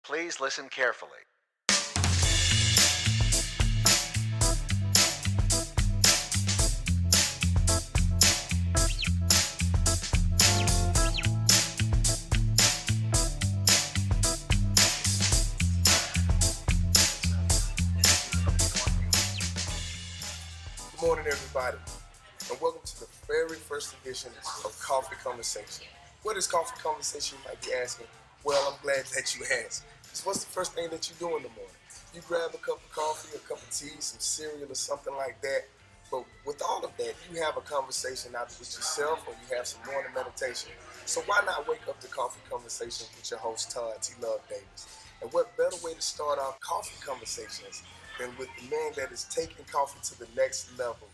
Please listen carefully. Good morning, everybody, and welcome to the very first edition of Coffee Conversation. What is Coffee Conversation, you might be asking? Well, I'm glad that you asked. So what's the first thing that you do in the morning? You grab a cup of coffee, a cup of tea, some cereal or something like that. But with all of that, you have a conversation either with yourself or you have some morning meditation. So why not wake up to Coffee Conversation with your host, Todd Davis? And what better way to start off coffee conversations than with the man that is taking coffee to the next level?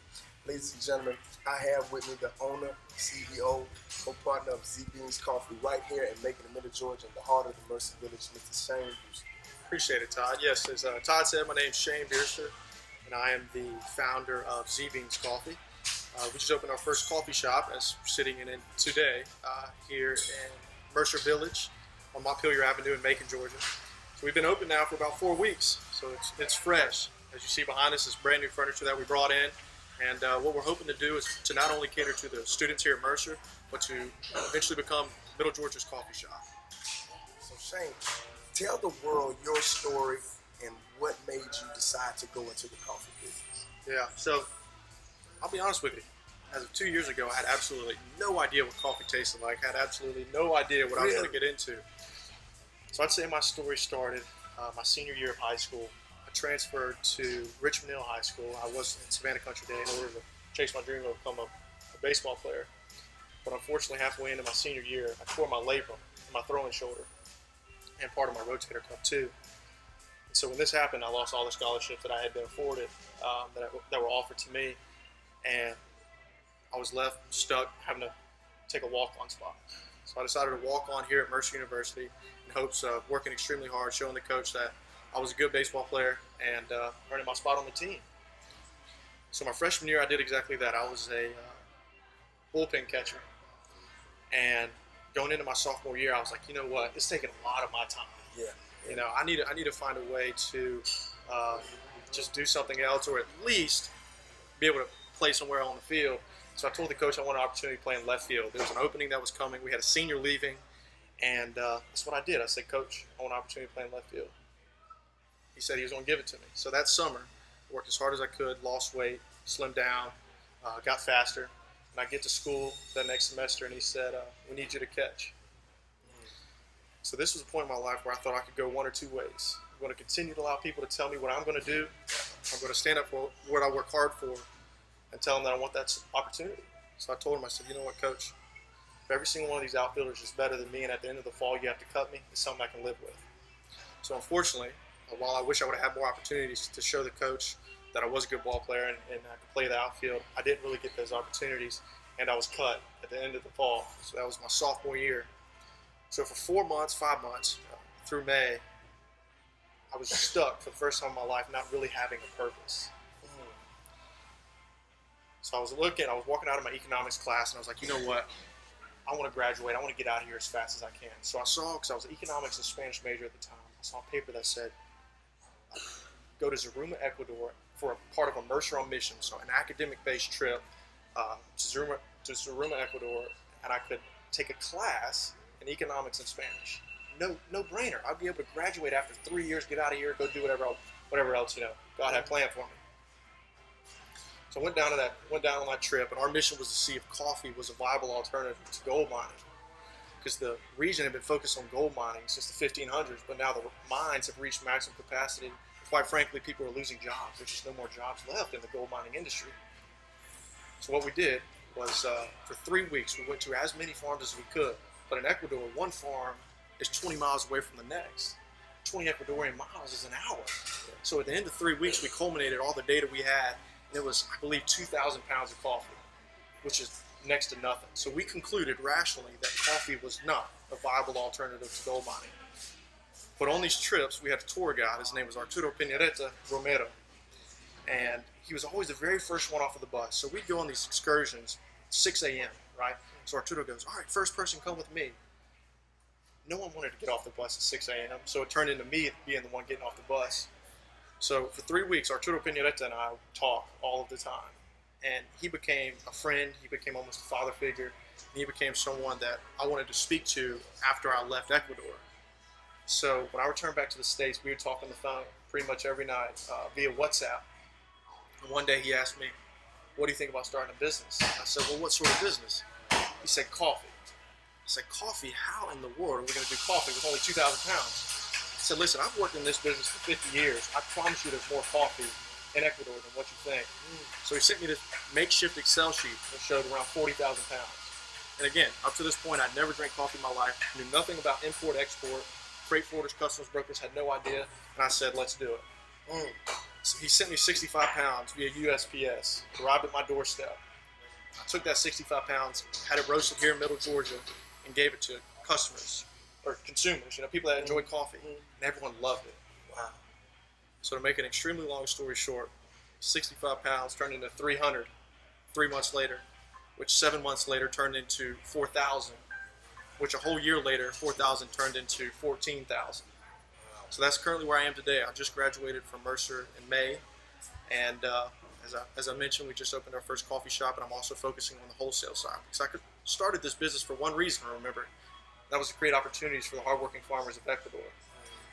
Ladies and gentlemen, I have with me the owner, CEO, co-partner of Z Beans Coffee right here in Macon, Georgia, in the heart of the Mercer Village, Mr. Shane Buerster. Appreciate it, Todd. Yes, as Todd said, my name is Shane Buerster, and I am the founder of Z Beans Coffee. We just opened our first coffee shop, as we're sitting in it today, here in Mercer Village on Montpelier Avenue in Macon, Georgia. So we've been open now for about 4 weeks, so it's fresh. As you see behind us is brand new furniture that we brought in. And what we're hoping to do is to not only cater to the students here at Mercer, but to eventually become Middle Georgia's coffee shop. So Shane, tell the world your story and what made you decide to go into the coffee business. Yeah, so I'll be honest with you. As of 2 years ago, I had absolutely no idea what coffee tasted like. I had absolutely no idea what I was going to get into. So I'd say my story started my senior year of high school. Transferred to Richmond Hill High School. I was in Savannah Country Day in order to chase my dream of become a baseball player. But unfortunately, halfway into my senior year, I tore my labrum in my throwing shoulder and part of my rotator cuff too. And so when this happened, I lost all the scholarships that I had been afforded that were offered to me, and I was left stuck having to take a walk-on spot. So I decided to walk on here at Mercer University in hopes of working extremely hard, showing the coach that I was a good baseball player and earning my spot on the team. So my freshman year, I did exactly that. I was a bullpen catcher. And going into my sophomore year, I was like, you know what? It's taking a lot of my time. Yeah. You know, I need to find a way to just do something else, or at least be able to play somewhere on the field. So I told the coach I wanted an opportunity to play in left field. There was an opening that was coming. We had a senior leaving, and that's what I did. I said, Coach, I want an opportunity to play in left field. He said he was going to give it to me. So that summer, I worked as hard as I could, lost weight, slimmed down, got faster. And I get to school that next semester, and he said, we need you to catch. So this was a point in my life where I thought I could go one or two ways. I'm going to continue to allow people to tell me what I'm going to do. I'm going to stand up for what I work hard for and tell them that I want that opportunity. So I told him, I said, you know what, Coach? If every single one of these outfielders is better than me, and at the end of the fall you have to cut me, it's something I can live with. So unfortunately, while I wish I would have had more opportunities to show the coach that I was a good ball player and I could play the outfield, I didn't really get those opportunities, and I was cut at the end of the fall. So that was my sophomore year. So for 5 months, through May, I was stuck for the first time in my life, not really having a purpose. So I was walking out of my economics class, and I was like, you know what? I want to graduate. I want to get out of here as fast as I can. So I saw, because I was an economics and Spanish major at the time, I saw a paper that said, go to Zaruma, Ecuador for a part of a Mercer on Mission, so an academic-based trip to Zaruma, Ecuador, and I could take a class in economics and Spanish. No brainer. I'd be able to graduate after 3 years, get out of here, go do whatever else God had planned for me. So I went down on that trip, and our mission was to see if coffee was a viable alternative to gold mining, because the region had been focused on gold mining since the 1500s, but now the mines have reached maximum capacity. Quite frankly, people are losing jobs. There's just no more jobs left in the gold mining industry. So what we did was, for 3 weeks, we went to as many farms as we could. But in Ecuador, one farm is 20 miles away from the next. 20 Ecuadorian miles is an hour. So at the end of 3 weeks, we culminated all the data we had, and it was, I believe, 2,000 pounds of coffee, which is next to nothing. So we concluded rationally that coffee was not a viable alternative to gold mining. But on these trips, we had a tour guide. His name was Arturo Pinareta Romero. And he was always the very first one off of the bus. So we'd go on these excursions, 6 a.m., right? So Arturo goes, all right, first person come with me. no one wanted to get off the bus at 6 a.m., so it turned into me being the one getting off the bus. So for 3 weeks, Arturo Pinaretta and I talk all of the time. And he became a friend. He became almost a father figure. And he became someone that I wanted to speak to after I left Ecuador. So when I returned back to the States, we would talk on the phone pretty much every night via WhatsApp. And one day he asked me, what do you think about starting a business? I said, well, what sort of business? He said, coffee. I said, coffee? How in the world are we going to do coffee with only 2,000 pounds? I said, listen, I've worked in this business for 50 years. I promise you there's more coffee in Ecuador than what you think. So he sent me this makeshift Excel sheet that showed around 40,000 pounds. And again, up to this point, I'd never drank coffee in my life, knew nothing about import, export, freight forwarders, customs brokers, had no idea. And I said, let's do it. So he sent me 65 pounds via USPS, arrived at my doorstep. I took that 65 pounds, had it roasted here in Middle Georgia, and gave it to customers or consumers, people that enjoy coffee, and everyone loved it. Wow. So to make an extremely long story short, 65 pounds turned into 300 3 months later, which 7 months later turned into 4,000, which a whole year later, 4,000 turned into 14,000. So that's currently where I am today. I just graduated from Mercer in May, and as I mentioned, we just opened our first coffee shop, and I'm also focusing on the wholesale side. Because I started this business for one reason, remember. That was to create opportunities for the hardworking farmers of Ecuador.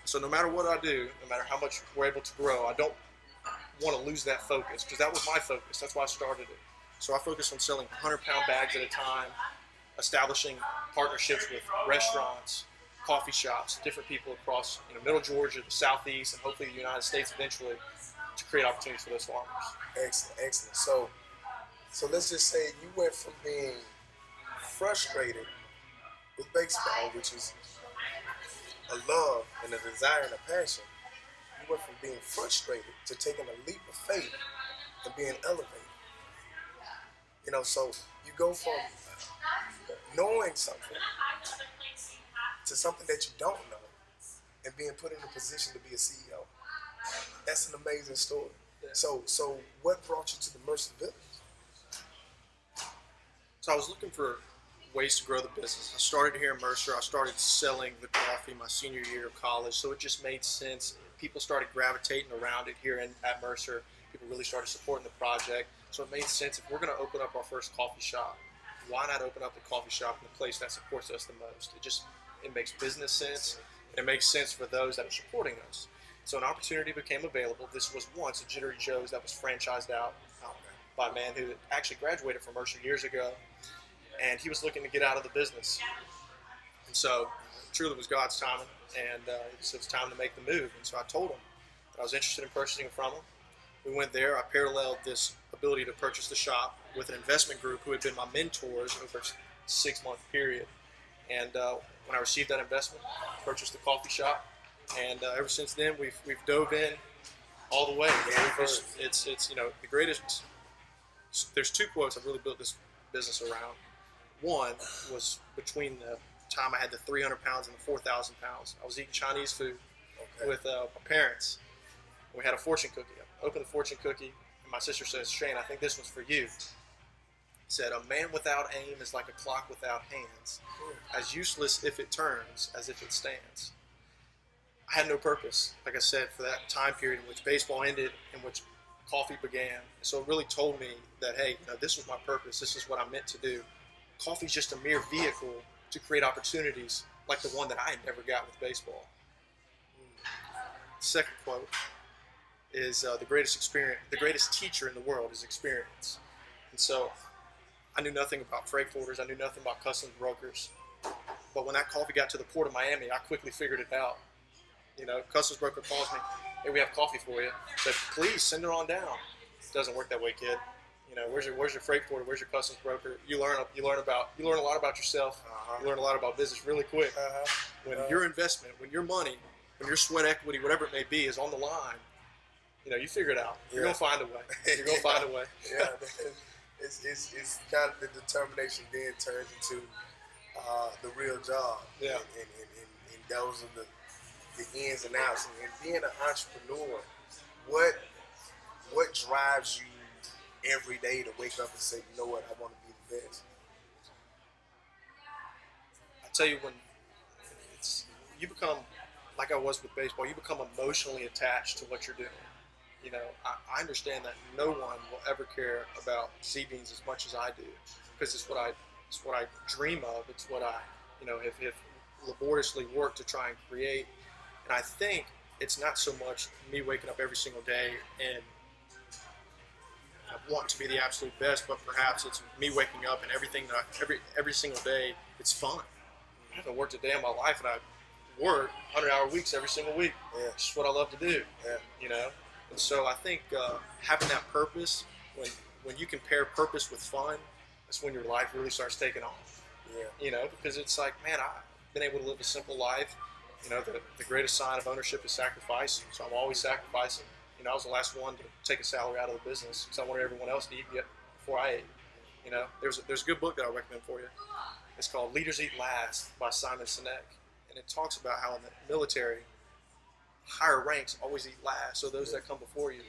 So no matter what I do, no matter how much we're able to grow, I don't want to lose that focus, because that was my focus. That's why I started it. So I focus on selling 100-pound bags at a time, establishing partnerships with restaurants, coffee shops, different people across Middle Georgia, the Southeast, and hopefully the United States eventually, to create opportunities for those farmers. Excellent, excellent. So let's just say you went from being frustrated with baseball, which is a love and a desire and a passion. You went from being frustrated to taking a leap of faith and being elevated. So you go from knowing something to something that you don't know and being put in a position to be a CEO. That's an amazing story. So what brought you to the Mercer Village? So I was looking for ways to grow the business. I started here in Mercer. I started selling the coffee my senior year of college, so it just made sense. People started gravitating around it here at Mercer. People really started supporting the project, so it made sense. If we're going to open up our first coffee shop, why not open up the coffee shop in the place that supports us the most? It makes business sense, and it makes sense for those that are supporting us. So an opportunity became available. This was once a Jittery Joe's that was franchised out by a man who actually graduated from Mercer years ago, and he was looking to get out of the business. And so truly it was God's timing, and it was time to make the move. And so I told him that I was interested in purchasing it from him. We went there. I paralleled this ability to purchase the shop with an investment group who had been my mentors over a 6-month period. And when I received that investment, I purchased the coffee shop. And ever since then, we've dove in all the way. It's the greatest. There's 2 quotes I've really built this business around. One was between the time I had the 300 pounds and the 4,000 pounds. I was eating Chinese food with my parents. We had a fortune cookie. I opened the fortune cookie, and my sister says, "Shane, I think this one's for you." He said, "A man without aim is like a clock without hands, as useless if it turns as if it stands." I had no purpose, like I said, for that time period in which baseball ended, in which coffee began. So it really told me that, hey, this was my purpose. This is what I'm meant to do. Coffee is just a mere vehicle to create opportunities like the one that I had never got with baseball. The second quote is the greatest teacher in the world is experience. And so I knew nothing about freight forwarders. I knew nothing about customs brokers. But when that coffee got to the port of Miami, I quickly figured it out. Customs broker calls me, "Hey, we have coffee for you." I said, "Please send it on down." It doesn't work that way, kid. Where's your freight forwarder? Where's your customs broker? You learn a lot about yourself. You learn a lot about business really quick. When your investment, when your money, when your sweat equity, whatever it may be, is on the line, you figure it out. You're gonna find a way. You're gonna find a way. Yeah, it's kind of the determination then turns into the real job. Yeah. And those are the ins and outs. And being an entrepreneur, what drives you every day to wake up and say, "You know what, I want to be the best"? I tell you, when you become, like I was with baseball, you become emotionally attached to what you're doing. You know, I understand that no one will ever care about Z-Beans as much as I do, because it's what I dream of. It's what I, have laboriously worked to try and create. And I think it's not so much me waking up every single day and want to be the absolute best, but perhaps it's me waking up and everything that every single day it's fun. I haven't worked a day in my life, and I work 100-hour weeks every single week. Yeah. It's just what I love to do. Yeah. And so I think having that purpose, when you can pair purpose with fun, that's when your life really starts taking off. Yeah. Because it's like, man, I've been able to live a simple life. The greatest sign of ownership is sacrifice. So I'm always sacrificing. I was the last one to take a salary out of the business because I wanted everyone else to eat before I ate. There's a good book that I recommend for you. It's called Leaders Eat Last by Simon Sinek. And it talks about how in the military, higher ranks always eat last, so those that come before you.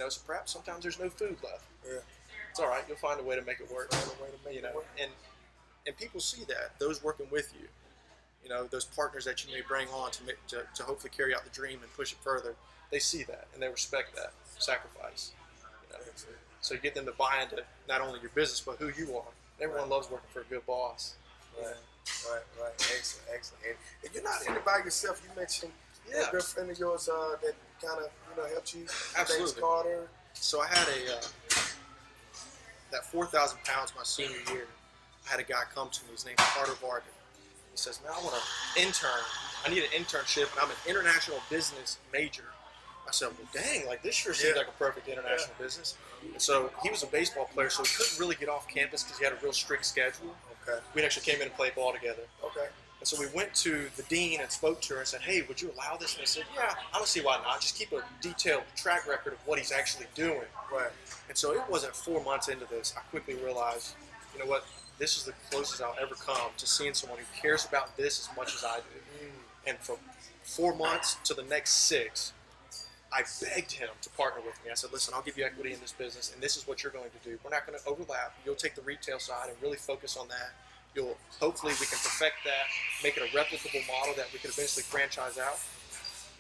So perhaps sometimes there's no food left. Yeah. It's all right. You'll find a way to make it work. And people see that. Those working with you, those partners that you may bring on to hopefully carry out the dream and push it further, they see that and they respect that sacrifice. So you get them to buy into not only your business but who you are. Everyone loves working for a good boss. Right. Excellent. And you're not in it by yourself. You mentioned a good friend of yours that kind of helped you. Absolutely. Carter. So I had that 4,000 pounds my senior year. I had a guy come to me. His name's Carter Vargas. He says, "Man, I want an intern. I need an internship, and I'm an international business major." I said, "Well, dang, like this sure seems like a perfect international business." And so he was a baseball player, so he couldn't really get off campus because he had a real strict schedule. Okay. We actually came in and played ball together. Okay. And so we went to the dean and spoke to her and said, "Hey, would you allow this?" And they said, "Yeah, I don't see why not. Just keep a detailed track record of what he's actually doing." Right. And so it wasn't 4 months into this, I quickly realized, you know what, this is the closest I'll ever come to seeing someone who cares about this as much as I do. And from 4 months to the next 6, I begged him to partner with me. I said, "Listen, I'll give you equity in this business, and this is what you're going to do. We're not going to overlap. You'll take the retail side and really focus on that. Hopefully we can perfect that, make it a replicable model that we can eventually franchise out."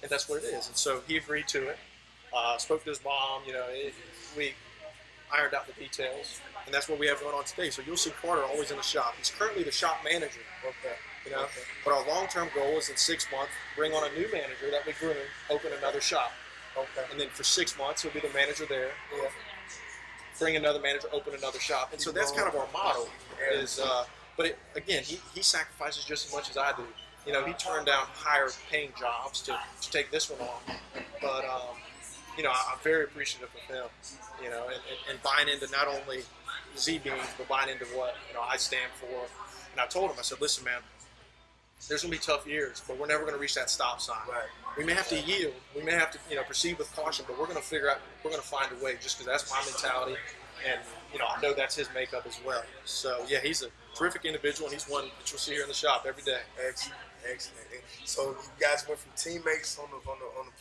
And that's what it is. And so he agreed to it. Spoke to his mom. We ironed out the details, and that's what we have going on today. So you'll see Carter always in the shop. He's currently the shop manager. Okay. But our long-term goal is in 6 months, bring on a new manager that we groom, open another shop. Okay. And then for 6 months, he'll be the manager there. Yeah. Bring another manager, open another shop. And so that's kind of our motto. But again, he sacrifices just as much as I do. He turned down higher paying jobs to take this one on. But, I'm very appreciative of him, and buying into not only Z-Beans, but buying into what, I stand for. And I told him, I said, "Listen, man, there's going to be tough years, but we're never going to reach that stop sign. Right. We may have to yield. We may have to, proceed with caution, but we're going to find a way just because that's my mentality. And, I know that's his makeup as well." So, yeah, he's a terrific individual, and he's one that you'll see here in the shop every day. Excellent. And so you guys went from teammates on the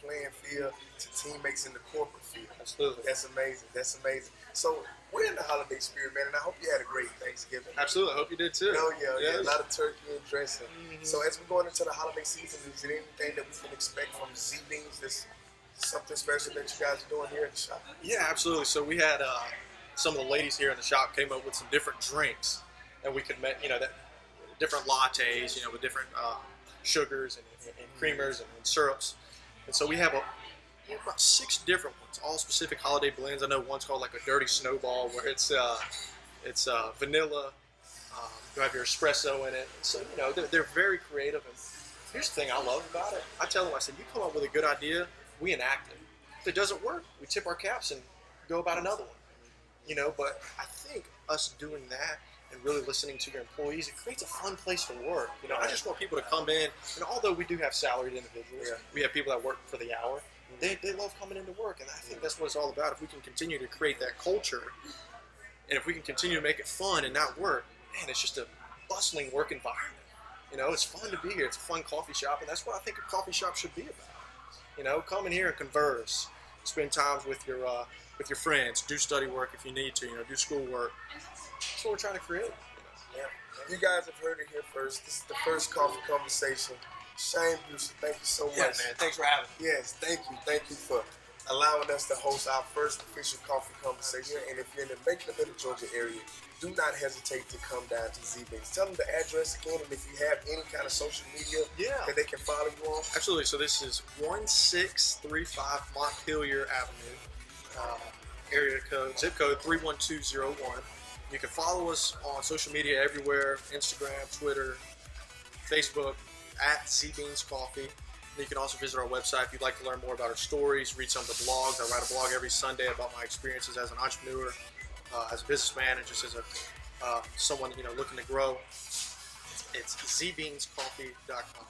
playing field to teammates in the corporate field. Absolutely. That's amazing. So we're in the holiday spirit, man, and I hope you had a great Thanksgiving. Absolutely. I hope you did too. Yeah. A lot of turkey and dressing. Mm-hmm. So as we're going into the holiday season, is there anything that we can expect from Z-Beans? This something special that you guys are doing here in the shop? Yeah, absolutely. So we had some of the ladies here in the shop came up with some different drinks, and we could make that different lattes, with different sugars and creamers and syrups. And so we have about 6 different ones, all specific holiday blends. I know one's called like a dirty snowball, where it's vanilla. You have your espresso in it. So they're very creative. And here's the thing I love about it. I tell them, I said, "You come up with a good idea, we enact it. If it doesn't work, we tip our caps and go about another one." But I think us doing that and really listening to your employees, it creates a fun place to work. I just want people to come in, and although we do have salaried individuals, we have people that work for the hour. They love coming into work, and I think that's what it's all about. If we can continue to create that culture, and if we can continue to make it fun and not work, man, it's just a bustling work environment. It's fun to be here. It's a fun coffee shop, and that's what I think a coffee shop should be about. Come in here and converse, spend times with your friends, do study work if you need to, do school work. That's what we're trying to create. Yeah. You guys have heard it here first. This is the first coffee conversation Shane Buerster, thank you so Yeah, much. man. Thanks for having me. Yes, thank you. Thank you for allowing us to host our first official coffee conversation. And if you're in the Macon, Middle Georgia area, do not hesitate to come down to Z-Bins. Tell them the address again, and if you have any kind of social media that they can follow you on. Absolutely. So this is 1635 Montpelier Avenue, area code, zip code 31201. You can follow us on social media everywhere: Instagram, Twitter, Facebook, at Z-Beans Coffee. You can also visit our website if you'd like to learn more about our stories, read some of the blogs. I write a blog every Sunday about my experiences as an entrepreneur, as a businessman, and just as a someone looking to grow. It's zbeanscoffee.com.